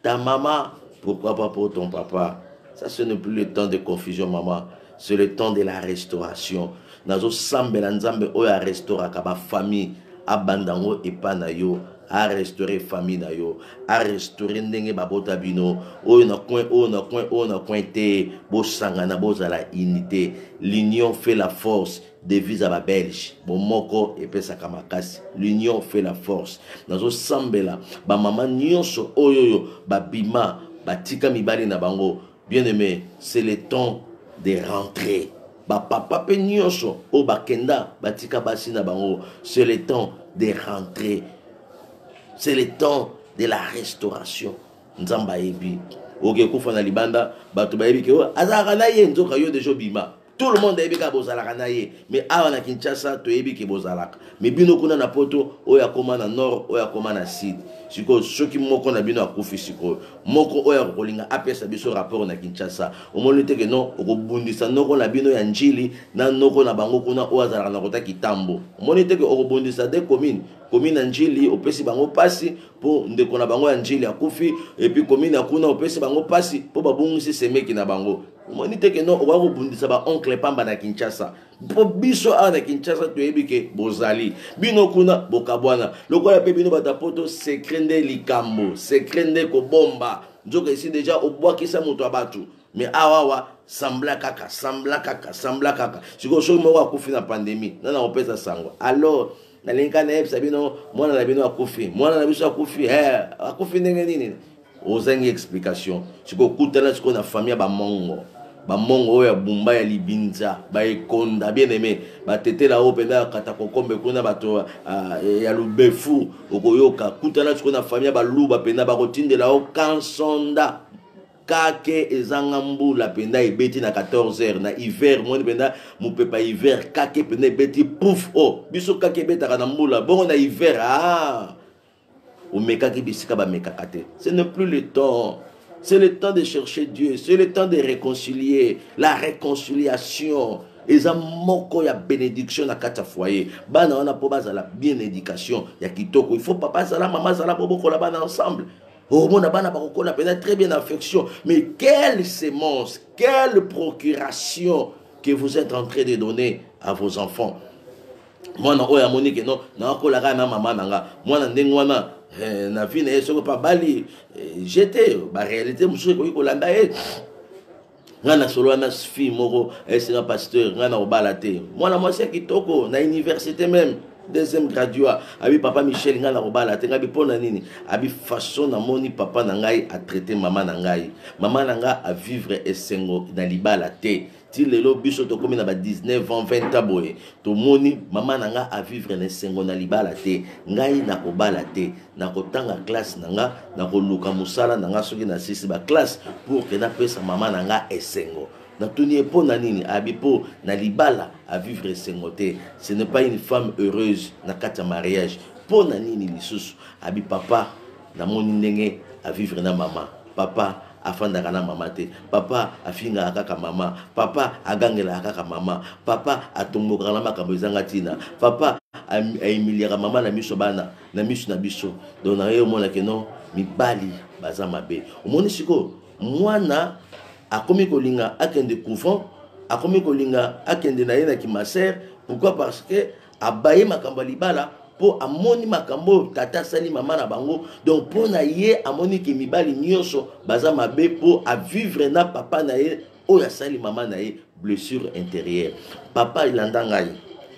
ta maman, pourquoi pas pour ton papa? Ça, ce n'est plus le temps de confusion, maman. C'est le temps de la restauration. Nazo sambe la nzambe oya restaura kaba famille abandango epana yo a restaurer famille na yo a restaurer ndenge babota bino oyo na coin te bo sangana bozala unité. L'union fait la force. Devise à la Belge bomoko epesaka makasi. L'union fait la force. Nazo sambela ba mama nyonso oyo ba bima batika mibali na bango. Bien aimé, c'est le temps de rentrer. Ba papa pe nyonso o bakenda batika basi na bango. C'est le temps de rentrer. C'est le temps de la restauration. Nzamba ebi. Oke kufa na libanda batu ba ebi ke o azaka na ye nzoka yo dejo bima. Tout le monde a dit que mais avant na Kinshasa to ebi ke bozalaka. Mais bino kuna na poto oya koma na nord oya koma na sud. Siko soki moko na bino akufi siko. Moko oya kolinga apesa biso rapport na Kinshasa. Omonete ke non okobundisa noko na bino ya njili na noko na bango kuna oya zalaka na kota kitambo. Omonete ke okobundisa de commune. Commune njili opesi bango pasi po ndeko na bango ya njili akufi et puis commune akuna opesi bango pasi po babungisi semeki na bango. Monite que non, on va rebondir ba oncle Pamba na Kinshasa. Po biso a na Kinshasa to ebike bozali. Bino kuna bokabwana. Lokola pe bino batapoto sekrende likambo, sekrende ko bomba. Nzoka ici déjà au bois qui sa moto abatu. Mais awawa sambla kaka. Siko so mo wa kufi na pandémie. Nana opesa sango. Alors na linkana epsa bino mwana na bino akufi. Mwana na biso akufi. Akufi ndenge nini? Ozangi explication. Siko kutana siko na famille ba mongo. Ba mongo ya bumba ya libinza ba ekonda bien aimé ba tete la openda kata kokombe kuna bato ya lubefu okoyoka kutana siko na famille ba luba penda ba kotinde la o kansonda kake ezanga mbula penda ebeti na 14h na hiver moi penda mupepa hiver kake penda ebeti pouf biso kake betaka na mbula bongo na hiver omeka ki bisika ba mekakate. Ce n'est plus le temps. C'est le temps de chercher Dieu. C'est le temps de réconcilier. La réconciliation. Eza moko ya bénédiction na kata foyer. Bana wana po bazala bien éducation ya kitoko. Il faut papa zala maman zala bobo kola bana ensemble. Oh mon bana ba kola peut-être très bien affection, mais quelle sémence, quelle procuration que vous êtes en train de donner à vos enfants. Moi na oya monique non na kola na maman nanga. Moi na ndengwana na vie na yeso pa bali j'étais ba réalité musu ko kolanda ngana solo na fille moko c'est un pasteur ngana obalate mwana mwasi kitoko na université même deuxième graduat abi papa Michel ngana obalate ngabi pona nini abi façon na moni papa na ngai a traiter maman na ngai maman na nga a vivre esengo na libala te ti lelo biso to komi na ba 19 ans 20 ans boye to moni maman na nga a vivre na esengo na libala te ngai na kobala te na kotanga classe na nga na koluka musala na nga soki na sisi ba classe pour que na pesa maman na nga esengo na tuni epo na nini abipo na libala a vivre esengo te. Ce n'est pas une femme heureuse na kata mariage po na nini lisusu abi papa na moni ndenge a vivre na maman papa afandaka na mama te papa afinga kaka mama papa agangela kaka mama papa atomboka na makambo ezanga tina papa aimiliaka mama na miso bana na miso na biso donc na yo mona ke non mibali baza mabe omoni siko mwana akomi kolinga akende couvent akomi kolinga akende na ye na kimaser pourquoi parce que abaye makambo libala po amoni makambo tata sali mama na bango donc po na ye amoni ke mibali nyonso baza mabe po a vivre na papa na ye oya sali mama na ye blessure intérieure papa ilanda ngai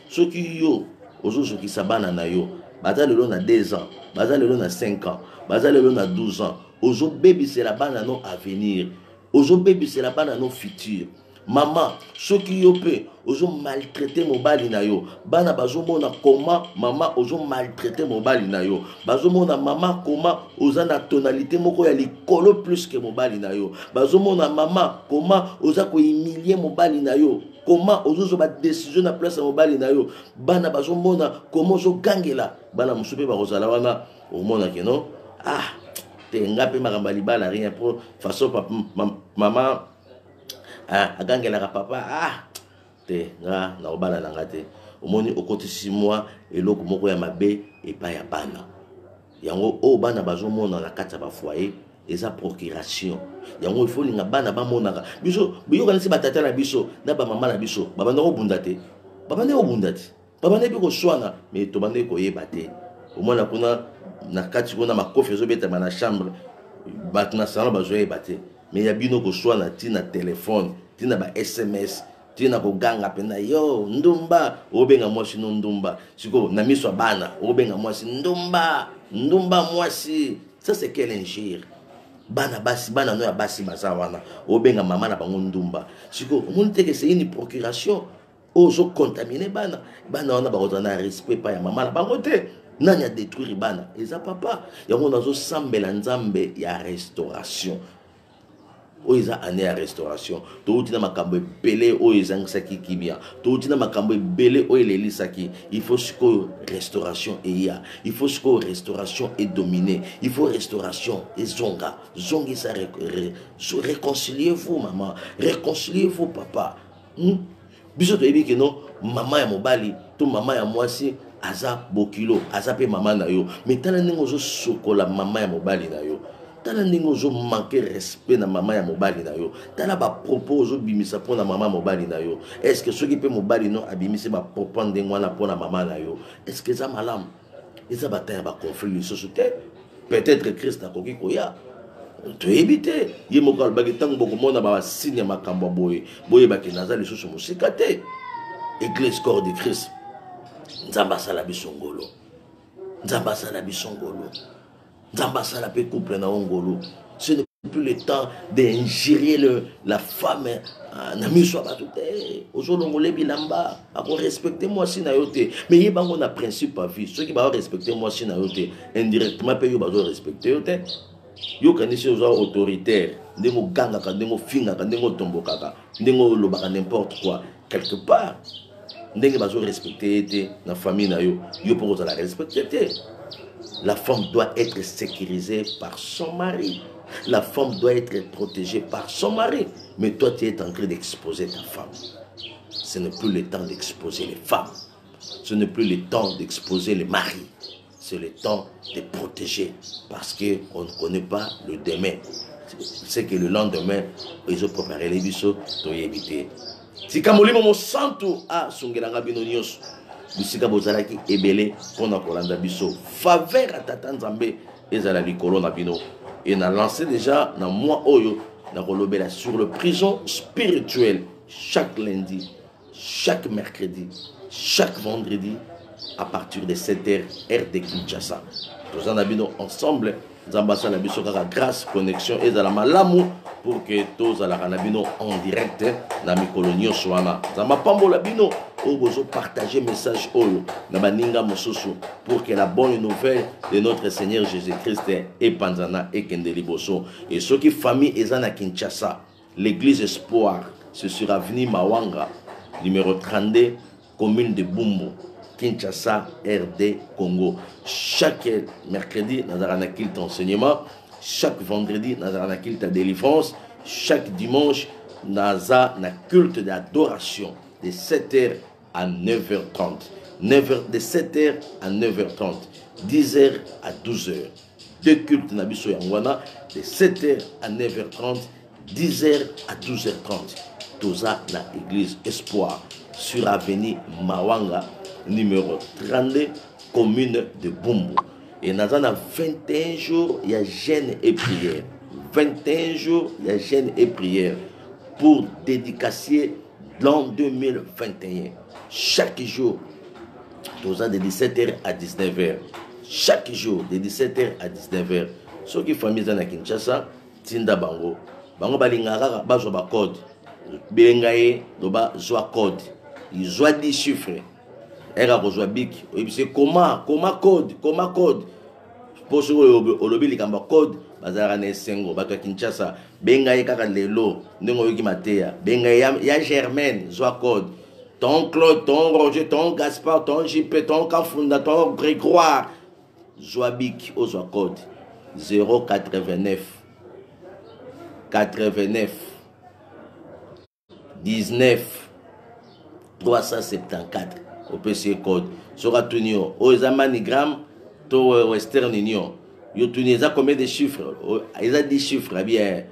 soki yo ozozokisa bana na yo baza lelo na 2 ans baza lelo na 5 ans baza lelo na 12 ans ozobebisela bana no avenir ozobebisela bana no futur. Maman, ceux qui yo pe, ozo maltraiter mobali na yo. Bana bazo mona comment maman ozo maltraiter mobali na yo. Bazo mona maman comment oza na tonalité moko ya likolo plus que mobali na yo. Bazo mona maman comment oza ko humilier mobali na yo. Comment ozo ba décision na place mobali na yo. Bana bazo mona comment ozo gangela. Bana musupe ba kozala wana o mona ke non. te ngape makamba libala rien pour façon papa maman agangelaka papa te nga na obala na ngate omoni okotisi moi eloko moko ya mabe epa ya bana yango o bana bazomona na kati ya ba foyer eza procuration yango il faut linga bana bamonaka biso biyokanisi batata na biso na bamama na biso babanda kobunda te babanda pe koswana mais tobanda koyeba te omona kuna na kati kuna makofi ezobetama na chambre bato na salon bazoyeba te mais ya bino koswana tina telefone tina ba sms tina koganga pena yo ndumba obenga mwasi no ndumba siko na miso bana obenga mwasi ndumba mwasi ça c'est quel ingénieur bana basi bana no ya basi baza wana obenga mama na bango ndumba siko omoni te que c'est une procuration ozo contaminer bana wana bakozana na respect pa ya mama na bango te nani a détruire bana eza papa yango nazo sambela nzambe ya restauration oiza année ya restauration touti na makambo ebele oyo ezangisaki kimia touti na makambo ebele oyo elelisaki il faut sikoyo restauration eya il faut sikoyo restauration edomine il faut restauration ezonga zongisa réconciliez-vous maman réconciliez-vous papa biso toyebi ke non mama ya mobali to mama ya mwasi aza bokilo aza pe mama na yo mais tala ndenge ozosokola mama ya mobali na yo tala ndenge ozomanke respect na mama ya mobali na yo tala bapropos ozobimisa mpo na mama mobali na yo est ce que soki mpe mobali no abimisi bapropos ndenge wana mpo na mama na yo est ce que eza malamu eza bataya baconflit lisusu te peut-être Christ akoki koya toyebi te ye moko alobaki ntango bokomona basine ya makambo ya boye boyebaki naza lisusu mosika te église corps de Christ nzambe asala biso ngolo nzambe asala biso ngolo nzambe asala mpe couple na ngolo ce n'est plus le temps d'ingérer la femme na miso ya bato te ozolongola bilamba akorespecte mwasi na yo te mais ye bango na principe ya vie soki baorespecte mwasi na yo te indirectement mpe yo bazorespecte yo te yokanisi oza autoritaire ndenge ogangaka ndenge ofingaka ndenge otombokaka ndenge olobaka n'importe quoi quelque part ndenge bazorespecte ye te na famille na yo yo mpo kozala respecte te. La femme doit être sécurisée par son mari. La femme doit être protégée par son mari. Mais toi, tu es en train d'exposer ta femme. Ce n'est plus le temps d'exposer les femmes. Ce n'est plus le temps d'exposer les maris. C'est le temps de protéger. Parce qu'on ne connaît pas le demain. C'est que le lendemain, ils ont préparé les bisous pour éviter. Si Kamolimo mo santo a sungelanga bino nyos. Bisika bozalaki ebele pona kolanda biso faveur à tata nzambe ezala likolo na bino et na lancé déjà na mois oyo na kolobela sur le prison spirituel chaque lundi, chaque mercredi, chaque vendredi à partir de 7h heure de Kinshasa. Tous en abino ensemble nzambasa na biso kaka grâce connexion ezala malamu pour que tous ala kanabino en direct na mikolo nyonso wana nzamba pambola bino oyo partager message oyo na baninga mosusu pour que la bonne nouvelle de notre Seigneur Jésus-Christ epanzana ekende liboso. Et ceux qui famille ezana Kinshasa, l'église Espoir, c'est sur avenue Mawanga numéro 32 commune de Bumbu, Kinshasa, RD, Congo. Chaque mercredi, nous avons un culte enseignement. Chaque vendredi, nous avons un culte de délivrance. Chaque dimanche, nous avons un culte d'adoration de 7h à 9h30. De 7h à 9h30. 10h à 12h. Deux cultes Nabiso Yangwana de 7h à 9h30. 10h à 12h30. Tout ça dans l'église Espoir sur avenue Mawanga numéro 32 commune de Bumbu. Et nous avons 21 jours, il y a jeûne et prière. 21 jours, il y a jeûne et prière pour dédicacer l'an 2021. Chaque jour, tous de 17h à 19h. Chaque jour, de 17h à 19h. Ceux qui font mise à Kinshasa, Tinda Bango. Bango Balingara, Bazoba code. Bengaye, Doba Zoa code. Ils ont 10 chiffres. C'est comment code pour ce que le code bazarane sengo bato Kinshasa benga kaka lelo ndenge yoki matea benga ya Germaine zoa code ton Claude ton Roger ton Gaspard ton JP ton Kafunda ton Grégoire zoa bik o zoa code 089 89 19 374 au PC code sera tunio aux Amanigram to Western Union yo tunio ça combien de chiffres ils a 10 chiffres bien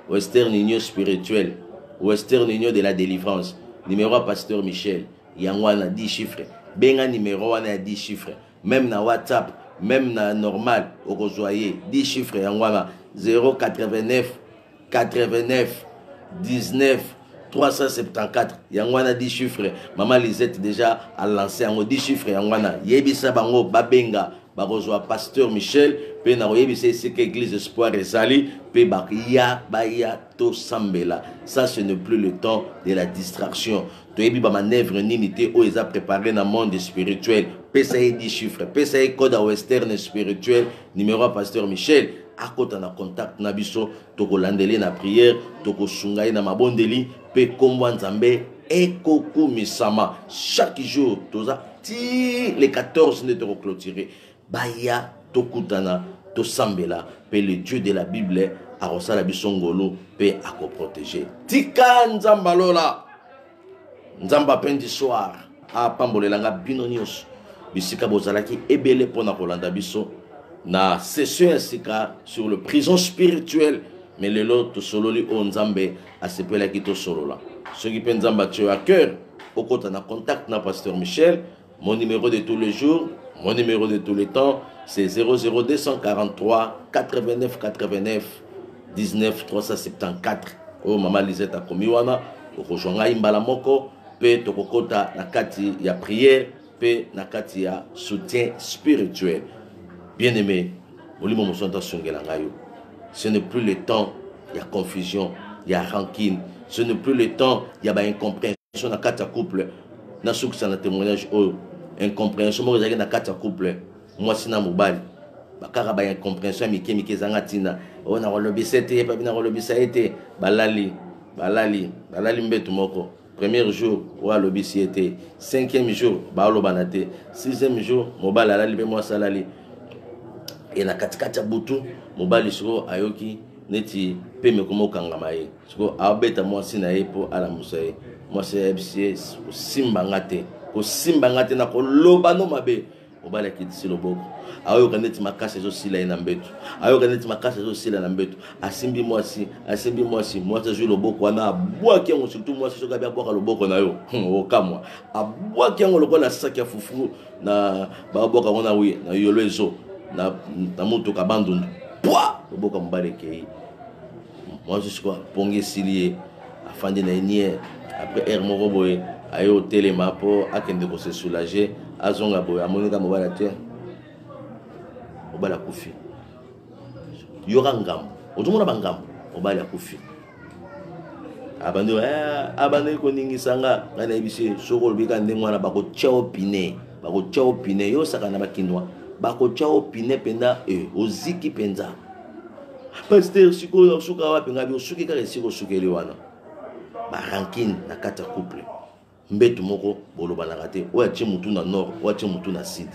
Western Union spirituel Western Union de la délivrance numéro à Pasteur Michel yangwana 10 chiffres benga numéro wana 10 chiffres même na WhatsApp même na normal au rejoyer 10 chiffres yangwana 089 89 19 374 yangwana 10 chiffres maman Lisette déjà a lancé en 10 chiffres yangwana yebisa bango babenga bakozwa Pasteur Michel pe na yebisa ici que église espoir ezali pe baya to sambela. Ça ce n'est plus le temps de la distraction to yebi ba manœuvre ninité o eza préparé dans monde spirituel pe ça 10 chiffres pe ça code à western spirituel numéro à Pasteur Michel akota na contact na biso toko landeli na prière toko sungai na mabondeli pe kombo nzambe ekokumisama chaque jour toza ti les 14 ne toko clôturer baya tokutana to sambela pe le Dieu de la Bible arosala biso ngolo pe akoprotéger tika nzamba lola nzamba pendi soir a pambolelanga bino nyos bisika bozalaki ebele pona kolanda biso na session sika sur le prison spirituel mais le lot sololi o nzambe asepela ki to solola ceux qui pensent nzamba tu à cœur au côté na contact na Pasteur Michel mon numéro de tous les jours mon numéro de tous les temps c'est 00243 89 89 19 374 oh maman Lisette a komi wana okojonga imbala moko pe tokokota na kati ya prière pe na kati ya soutien spirituel. Bien-aimé, ce n'est plus le temps, il y a confusion, il y a rancune. Ce n'est plus le temps, il y a incompréhension dans quatre couple. Dans ce que témoignage, incompréhension, moi j'ai dans quatre couple. Moi c'est na mobile. Bakara ba incompréhension mike zangatina. On a le bisete, pas bien le bisete. Balali mbetu moko. Premier jour, wa le bisete. Cinquième jour, ba lo banate. Sixième jour, mobile alali be moi salali. Et na katikati butu mobali siko ayoki neti pe mekomo kangama ye siko abeta mwasi na ye po ala musaye mwasi ebsie simba ngate na koloba no mabe mobali akitisi loboko ayoka neti makasa zo sila na mbetu ayoka neti makasa zo sila na mbetu asimbi mwasi mwasi zo loboko wana abwaki ngo surtout mwasi soka bia bwaka loboko na yo okamwa abwaki ngo lokola saki ya fufu na baboka ngona wi na yolo ezo na moto kabandundu pwa loboka mobali kei moi je suis quoi pongi silie afandi na nie après air moko boye ayo telema po akende ko se soulager azonga boye amonika mobali te mobali akufi yora ngambo otomona bangambo mobali akufi abande ko ningisanga ngana ibisi soko bika ndengwana bako chao pine yo saka na bakinwa bako chao pine penda oziki penza pasteur siko na suka wapi ngabi osuki kale siko sukeli wana ba rankine na kata couple mbetu moko boloba na kate oya mutu na nord oya mutu na sud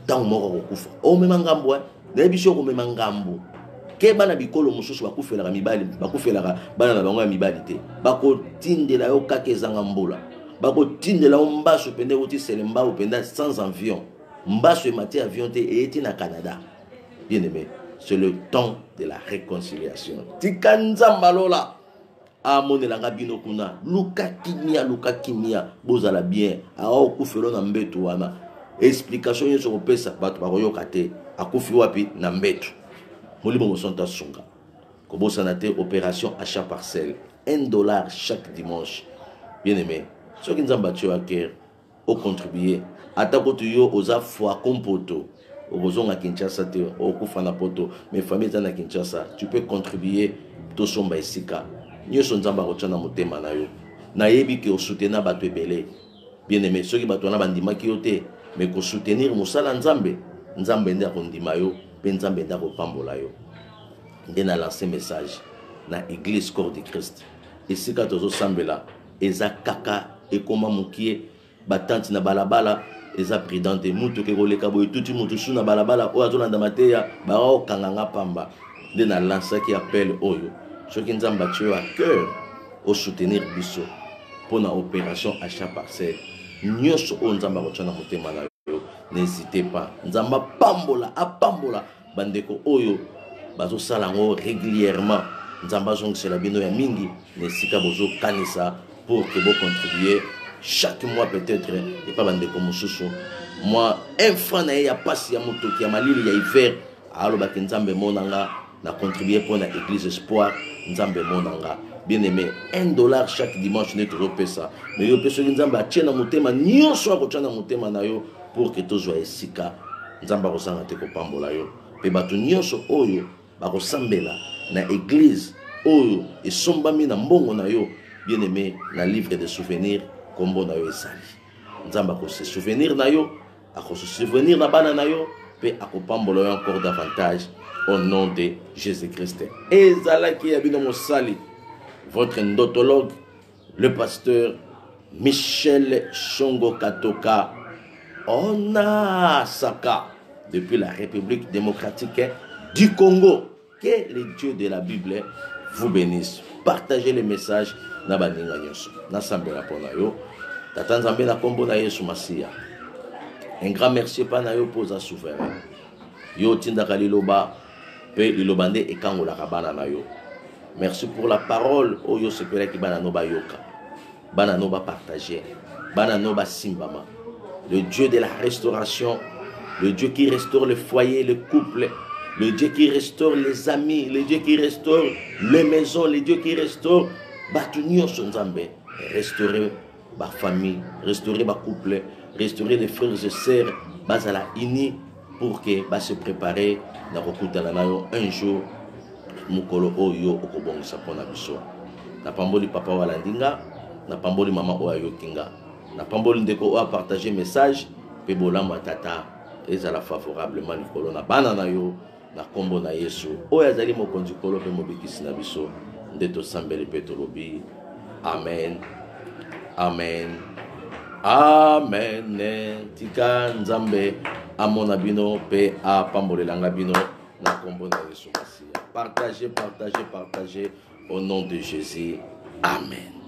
tango moko kokufa o mema ngambo na biso ko mema ngambo ke bana bikolo mususu bakufela mibali bakufela bana na bango ya mibali te bako tindela yo kakezanga mbola bako tindela mbaso pende uti selemba penda sans avion mbaso emati avion te eti na Canada. Bien aimé, c'est le temps de la réconciliation. Tikanza malola amonelanga bino kuna luka kimia bozala bien ao kufelo na mbetu wana explication yeso kopesa bato bakoyoka te akufi wapi na mbetu molimo mosonta sunga kobosana te opération achat parcelle $1 chaque dimanche. Bien aimé, ceux qui nzamba tu à cœur au contribuer atako tu yo oza foi compoto Ozonga Kinshasa te okufa na poto mais famille na Kinshasa tu peux contribuer to somba esika nyoso nzamba kotsana motema na yo na yebi ke osoutenir bato ebele. Bien aimé, ceux qui bato na bandima ki yo te mais ko soutenir musala nzambe nde akondima yo pe nzambe nde akopambola yo. Nde na lancer message na église corps de Christ esika tozo sambela eza kaka ekoma mukie batante na balabala eza prudente mutu ke koleka boye tuti mutu su na balabala oyo azolanda mateya baokanganga pamba nde na lansaki appel oyo soki nzambe atie yo a cœur osoutenir biso mpona opération achat parcelle nyonso oyo nzambe akotia na motema na yo n'hésitez pas nzambe apambola bandeko oyo bazosala yango régulièrement nzambe azongisela bino ya mingi na esika bozokanisa pour que bocontribuer chaque mois peut-être et pas bandeko mosusu moi un franc na ye ya pasi ya motoki ya malili ya hiver alobaki nzambe monanga na contribuer pour la église espoir nzambe monanga bien aimé $1 chaque dimanche ne tozopesa mais yo peso nzambe atie na motema nyonso akotia na motema na yo pour que tozwa esika nzambe akosanga te kopambola yo mpe bato nyonso oyo bakosambela na église oyo esombami na mbongo na yo bien aimé na livre de souvenirs kombo na yo ezali nzambe akose souvenir na yo akose souvenir na bana na yo mpe akopambola yo encore davantage au nom de Jésus-Christ. Ezalaki ya bino mosali votre ndotologue le pasteur Michel Shongo Katoka Onasaka depuis la République démocratique du Congo. Que le Dieu de la Bible vous bénisse. Partagez les messages na baninga nyonso. Na sambela pona yo. Tata nzambe na kombo na Yesu Masiya. Un grand merci pa na yo poza souverain. Yo tindaka liloba pe liloba nde ekangolaka bana na yo. Merci pour la parole oyo sepelaki bana no bayoka. Bana no ba partager. Bana no ba simbama. Le Dieu de la restauration, le Dieu qui restaure le foyer, le couple, le Dieu qui restaure les amis, le Dieu qui restaure les maisons, le Dieu qui restaure Batunio Sonzambe, restaurer ma famille, restaurer ma couple, restaurer les frères et sœurs, Bazala ini pour que ba se préparer na kokutana nayo un jour mukolo oyo okobongisa pona biso. Na pamboli papa wala ndinga, na pamboli mama oyo kinga. Na pamboli ndeko oyo partager message pe bolamba tata ezala favorablement likolo na bana na yo na kombo na Yesu oyo azali mokonzi kolo pe mobikisi na biso ndeto sambeli pe tolobi amen amen amen tika nzambe amona bino pe apambolelanga bino na kombo na Yesu Masiya. Partagez au nom de Jésus. Amen.